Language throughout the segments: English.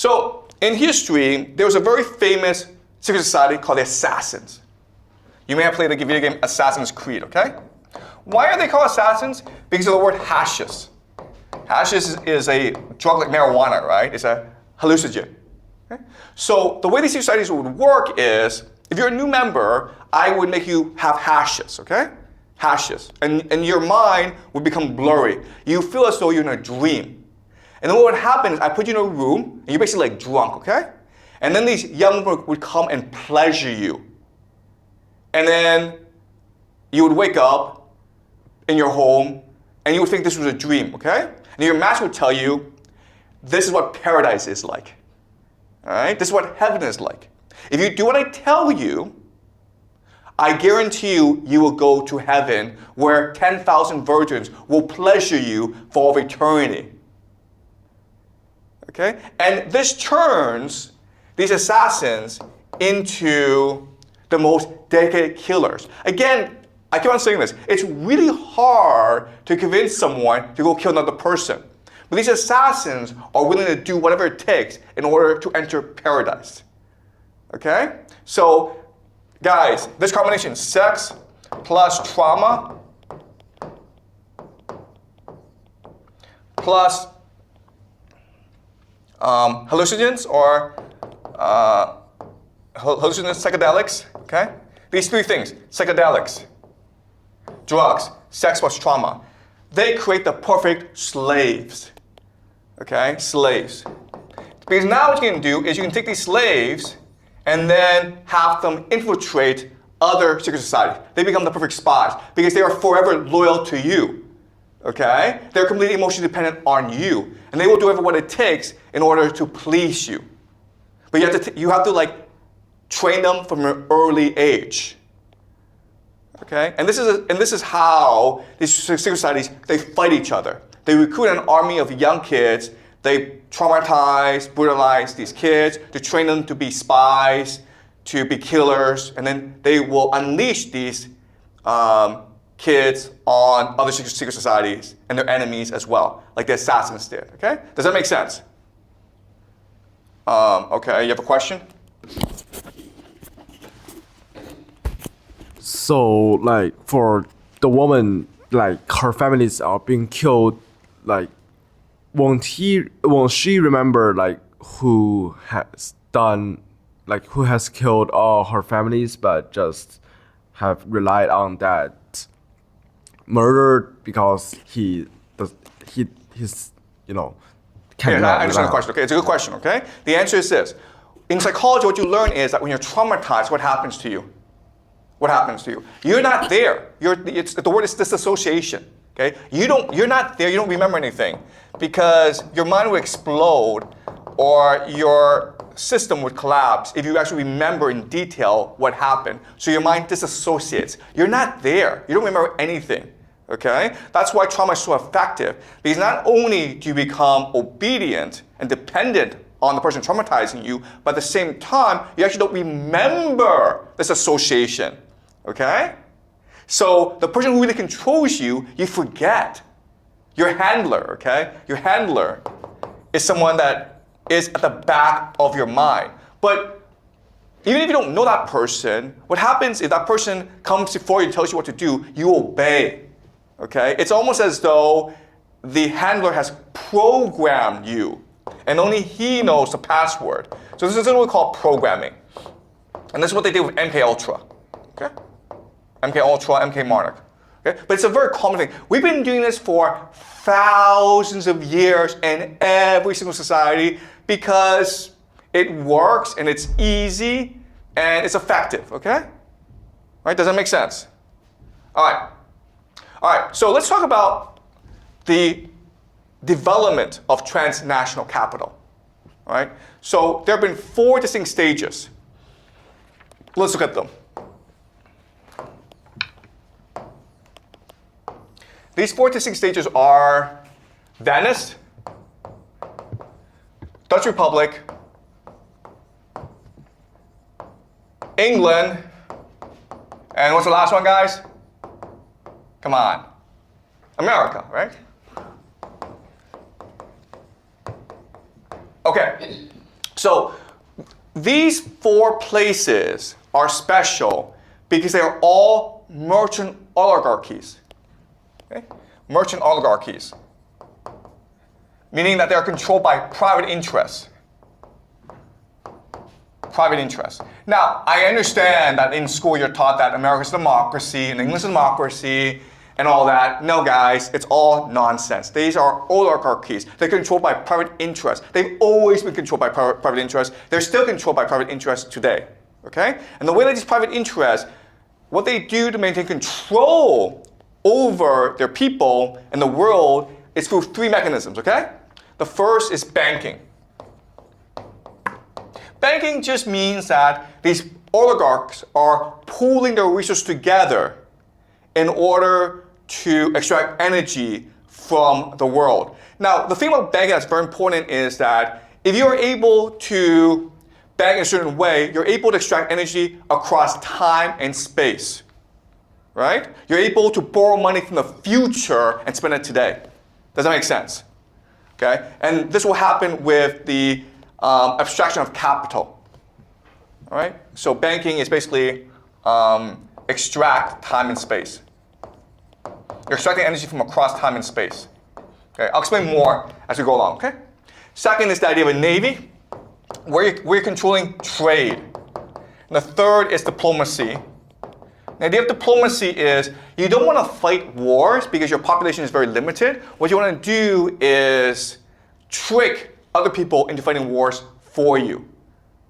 So in history, there was a very famous secret society called the Assassins. You may have played the video game Assassin's Creed, okay? Why are they called assassins? Because of the word hashish. Hashish is a drug like marijuana, right? It's a hallucinogen. Okay? So the way these societies would work is, if you're a new member, I would make you have hashish, okay? Hashish. And your mind would become blurry. You feel as though you're in a dream. And then what would happen is I put you in a room, and you're basically like drunk, okay? And then these young men would come and pleasure you. And then you would wake up in your home, and you would think this was a dream, okay? And your master would tell you, this is what paradise is like. All right? This is what heaven is like. If you do what I tell you, I guarantee you, you will go to heaven where 10,000 virgins will pleasure you for all of eternity. Okay? And this turns these assassins into the most dedicated killers. Again, I keep on saying this. It's really hard to convince someone to go kill another person. But these assassins are willing to do whatever it takes in order to enter paradise. Okay? So, guys, this combination, sex plus trauma plus hallucinogens or hallucinogens, psychedelics, okay? These three things, psychedelics, drugs, sex plus trauma, they create the perfect slaves, okay? Slaves. Because now what you can do is you can take these slaves and then have them infiltrate other secret societies. They become the perfect spies because they are forever loyal to you, okay? They're completely emotionally dependent on you, and they will do what it takes in order to please you. But you have to like train them from an early age, okay? And this is how these secret societies, they fight each other. They recruit an army of young kids. They traumatize, brutalize these kids to train them to be spies, to be killers, and then they will unleash these kids on other secret societies and their enemies as well, like the assassins did, okay? Does that make sense? Okay, you have a question? So, like, for the woman, like, her families are being killed, like, won't she remember, like, who has killed all her families, but just have relied on that murder because he's Yeah, I understand the question. Okay, it's a good question. Okay, the answer is this: in psychology, what you learn is that when you're traumatized, what happens to you? What happens to you? You're not there. The word is disassociation. Okay, you're not there. You don't remember anything because your mind would explode, or your system would collapse if you actually remember in detail what happened. So your mind disassociates. You're not there. You don't remember anything. Okay? That's why trauma is so effective. Because not only do you become obedient and dependent on the person traumatizing you, but at the same time, you actually don't remember this association. Okay? So the person who really controls you, you forget. Your handler, okay? Your handler is someone that is at the back of your mind. But even if you don't know that person, what happens if that person comes before you and tells you what to do, you obey. Okay? It's almost as though the handler has programmed you, and only he knows the password. So this is what we call programming. And this is what they did with MK Ultra. Okay? MK Ultra, MK Monarch. Okay? But it's a very common thing. We've been doing this for thousands of years in every single society because it works and it's easy and it's effective. Okay? Right? Does that make sense? All right. All right, so let's talk about the development of transnational capital. All right? So there have been 4 distinct stages. Let's look at them. These 4 distinct stages are Venice, Dutch Republic, England, and what's the last one, guys? Come on. America, right? Okay. So these 4 places are special because they are all merchant oligarchies. Okay? Merchant oligarchies. Meaning that they are controlled by private interests. Private interests. Now, I understand that in school you're taught that America's a democracy and England's a democracy and all that. No, guys, it's all nonsense. These are oligarchies. They're controlled by private interests. They've always been controlled by private interests. They're still controlled by private interests today. Okay? And the way that these private interests, what they do to maintain control over their people and the world is through 3 mechanisms, okay? The first is banking. Banking just means that these oligarchs are pooling their resources together in order to extract energy from the world. Now, the thing about banking that's very important is that if you're able to bank in a certain way, you're able to extract energy across time and space, right? You're able to borrow money from the future and spend it today. Does that make sense? Okay? And this will happen with the abstraction of capital. All right? So banking is basically extract time and space. You're extracting energy from across time and space. Okay? I'll explain more as we go along. Okay? Second is the idea of a navy, where you're controlling trade. And the third is diplomacy. The idea of diplomacy is you don't want to fight wars because your population is very limited. What you want to do is trick other people into fighting wars for you.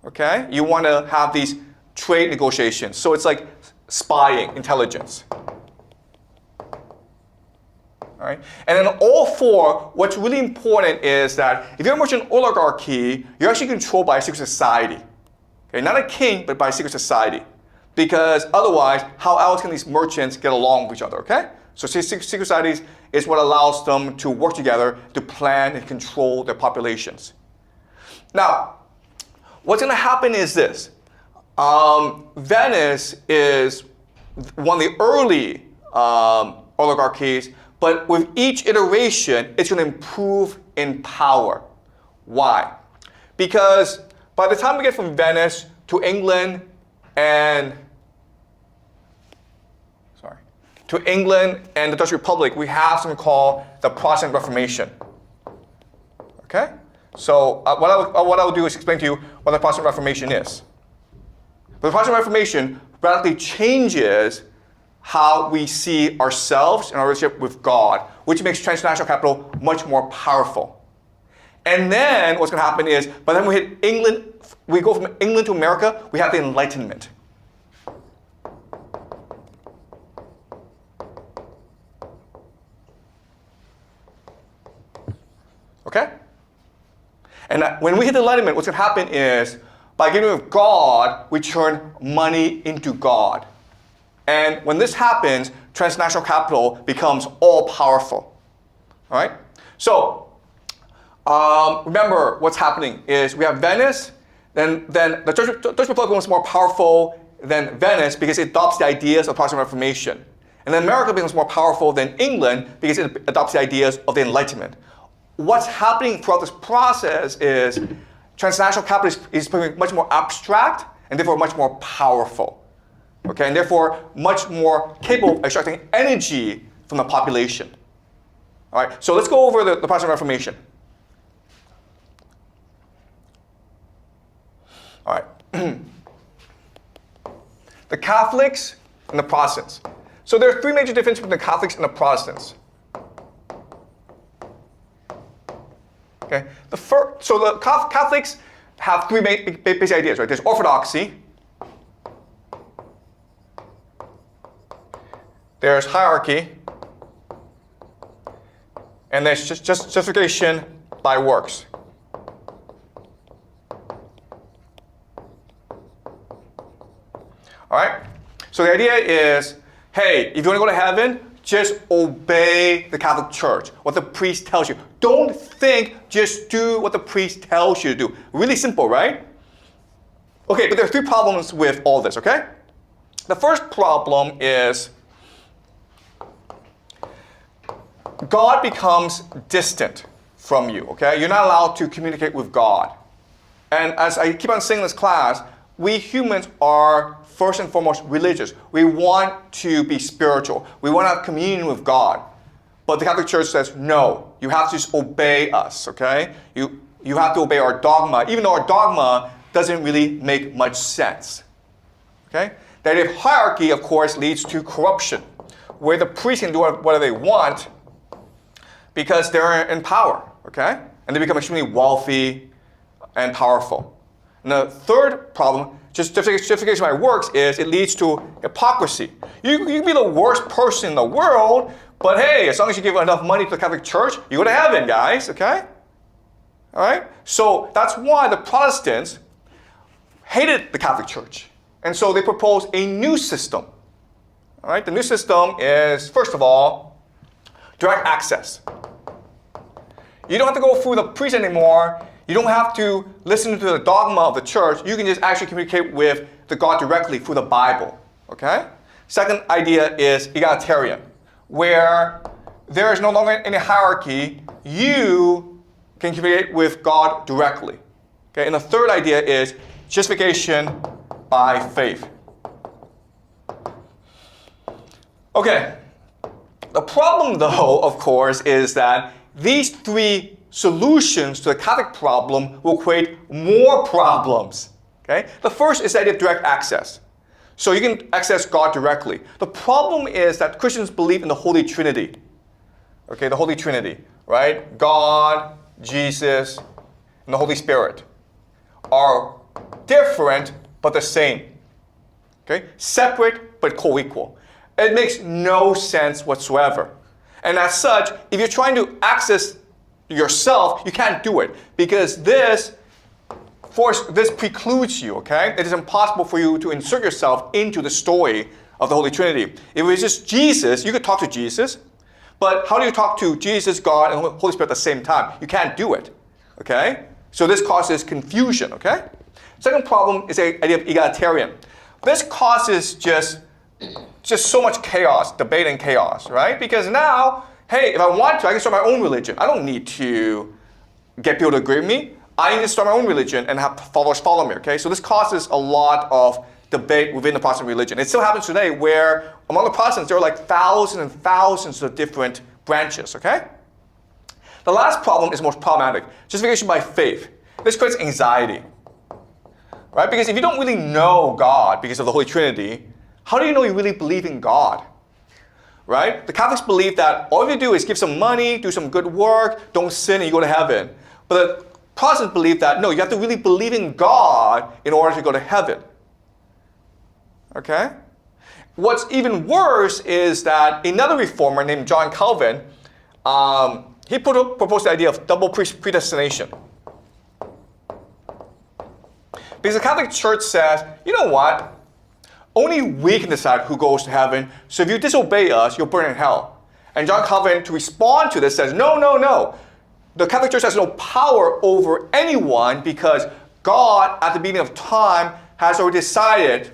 Okay? You want to have these trade negotiations. So it's like spying, intelligence. All right? And then all 4, what's really important is that if you're a merchant oligarchy, you're actually controlled by a secret society. Okay? Not a king, but by a secret society. Because otherwise, how else can these merchants get along with each other, okay? So secret societies is what allows them to work together to plan and control their populations. Now, what's going to happen is this. Venice is one of the early oligarchies, but with each iteration, it's going to improve in power. Why? Because by the time we get from Venice to England and the Dutch Republic, we have something called the Protestant Reformation. Okay? So what I will do is explain to you what the Protestant Reformation is. But the Protestant Reformation radically changes how we see ourselves and our relationship with God, which makes transnational capital much more powerful. And then what's going to happen is, by the time we hit England, we go from England to America, we have the Enlightenment. Okay? And when we hit the Enlightenment, what's going to happen is, by getting rid of God, we turn money into God. And when this happens, transnational capital becomes all-powerful. All right? So, remember what's happening is we have Venice, then the Dutch Republic becomes more powerful than Venice because it adopts the ideas of Protestant Reformation. And then America becomes more powerful than England because it adopts the ideas of the Enlightenment. What's happening throughout this process is transnational capital is becoming much more abstract and therefore much more powerful. Okay, and therefore much more capable of extracting energy from the population. All right, so let's go over the Protestant Reformation. All right. The Catholics and the Protestants. So there are 3 major differences between the Catholics and the Protestants. Okay. So the Catholics have 3 basic ideas, right? There's orthodoxy, there's hierarchy, and there's justification by works. All right? So the idea is, hey, if you want to go to heaven, just obey the Catholic Church, what the priest tells you. Don't think, just do what the priest tells you to do. Really simple, right? Okay, but there are 3 problems with all this, okay? The first problem is God becomes distant from you, okay? You're not allowed to communicate with God And as I keep on saying in this class, we humans are first and foremost religious. We want to be spiritual. We want to have communion with God. But the Catholic Church says, no, you have to just obey us, okay? You have to obey our dogma, even though our dogma doesn't really make much sense, okay? The idea of hierarchy, of course, leads to corruption, where the priests can do whatever they want because they're in power, okay? And they become extremely wealthy and powerful. And the third problem, just justification by works, is it leads to hypocrisy. You can be the worst person in the world, but hey, as long as you give enough money to the Catholic Church, you go to heaven, guys, okay? All right? So that's why the Protestants hated the Catholic Church. And so they proposed a new system. All right? The new system is, first of all, direct access. You don't have to go through the priest anymore. You don't have to listen to the dogma of the church. You can just actually communicate with the God directly through the Bible. Okay? Second idea is egalitarian, where there is no longer any hierarchy. You can communicate with God directly. Okay? And the third idea is justification by faith. Okay. The problem, though, of course, is that these three solutions to the Catholic problem will create more problems. Okay? The first is the idea of direct access. So you can access God directly. The problem is that Christians believe in the Holy Trinity. Okay, the Holy Trinity, right? God, Jesus, and the Holy Spirit are different but the same. Okay? Separate but co-equal. It makes no sense whatsoever. And as such, if you're trying to access yourself, you can't do it because this precludes you, okay? It is impossible for you to insert yourself into the story of the Holy Trinity. If it was just Jesus, you could talk to Jesus, but how do you talk to Jesus, God, and the Holy Spirit at the same time? You can't do it, okay? So this causes confusion, okay? Second problem is the idea of egalitarian. This causes just so much chaos, debate and chaos, right? Because now, hey, if I want to, I can start my own religion. I don't need to get people to agree with me. I need to start my own religion and have followers follow me, okay? So this causes a lot of debate within the Protestant religion. It still happens today where among the Protestants, there are like thousands and thousands of different branches, okay? The last problem is most problematic. Justification by faith. This creates anxiety, right? Because if you don't really know God because of the Holy Trinity, how do you know you really believe in God? Right? The Catholics believe that all you do is give some money, do some good work, don't sin, and you go to heaven. But the Protestants believe that, no, you have to really believe in God in order to go to heaven. Okay? What's even worse is that another reformer named John Calvin, he proposed the idea of double predestination. Because the Catholic Church says, you know what? Only we can decide who goes to heaven. So if you disobey us, you'll burn in hell. And John Calvin, to respond to this, says, no, no, no. The Catholic Church has no power over anyone because God, at the beginning of time, has already decided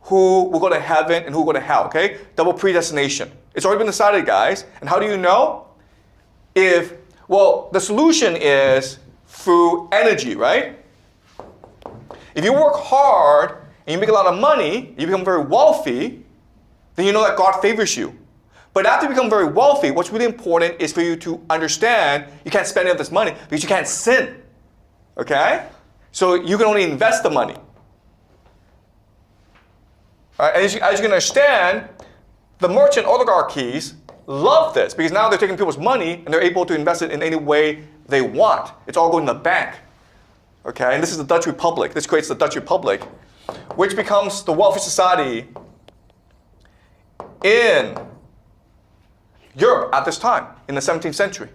who will go to heaven and who will go to hell, okay? Double predestination. It's already been decided, guys. And how do you know? Well, the solution is through energy, right? If you work hard, and you make a lot of money, you become very wealthy, then you know that God favors you. But after you become very wealthy, what's really important is for you to understand you can't spend any of this money because you can't sin. Okay? So you can only invest the money. All right, as you can understand, the merchant oligarchies love this because now they're taking people's money and they're able to invest it in any way they want. It's all going to the bank. Okay? And this is the Dutch Republic. This creates the Dutch Republic, which becomes the wealthy society in Europe at this time, in the 17th century.